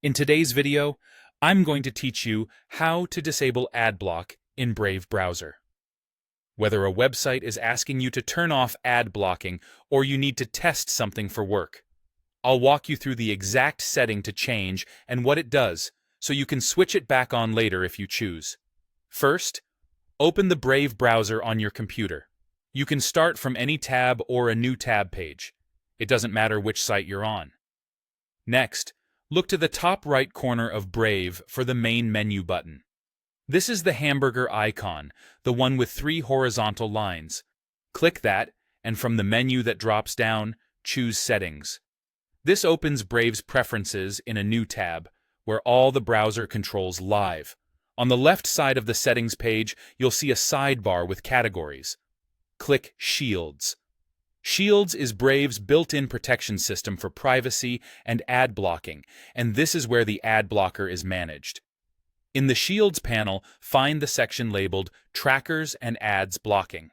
In today's video, I'm going to teach you how to disable Adblock in Brave browser. Whether a website is asking you to turn off ad blocking or you need to test something for work, I'll walk you through the exact setting to change and what it does, so you can switch it back on later if you choose. First, open the Brave browser on your computer. You can start from any tab or a new tab page. It doesn't matter which site you're on. Next, look to the top right corner of Brave for the main menu button. This is the hamburger icon, the one with 3 horizontal lines. Click that, and from the menu that drops down, choose Settings. This opens Brave's preferences in a new tab, where all the browser controls live. On the left side of the settings page, you'll see a sidebar with categories. Click Shields. Shields is Brave's built-in protection system for privacy and ad blocking, and this is where the ad blocker is managed. In the Shields panel, find the section labeled Trackers and Ads Blocking.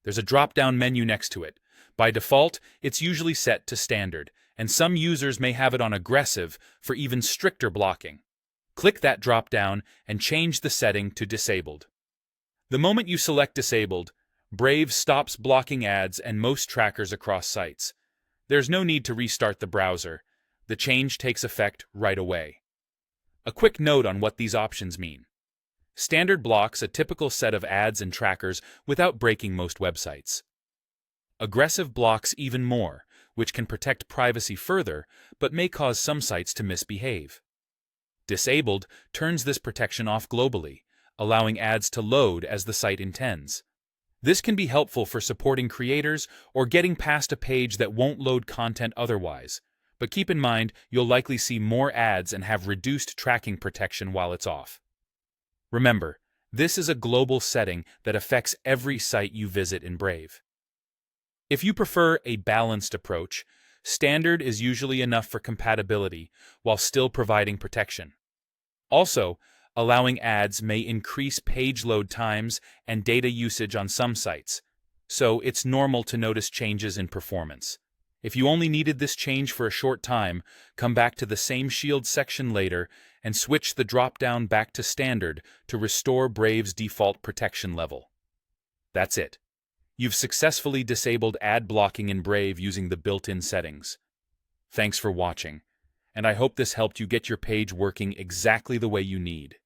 There's a drop-down menu next to it. By default, it's usually set to Standard, and some users may have it on Aggressive for even stricter blocking. Click that drop-down and change the setting to Disabled. The moment you select Disabled, Brave stops blocking ads and most trackers across sites. There's no need to restart the browser. The change takes effect right away. A quick note on what these options mean. Standard blocks a typical set of ads and trackers without breaking most websites. Aggressive blocks even more, which can protect privacy further, but may cause some sites to misbehave. Disabled turns this protection off globally, allowing ads to load as the site intends. This can be helpful for supporting creators or getting past a page that won't load content otherwise. But keep in mind, you'll likely see more ads and have reduced tracking protection while it's off. Remember, this is a global setting that affects every site you visit in Brave. If you prefer a balanced approach, Standard is usually enough for compatibility while still providing protection. Also, allowing ads may increase page load times and data usage on some sites, so it's normal to notice changes in performance. If you only needed this change for a short time, come back to the same Shield section later and switch the drop-down back to Standard to restore Brave's default protection level. That's it. You've successfully disabled ad blocking in Brave using the built-in settings. Thanks for watching, and I hope this helped you get your page working exactly the way you need.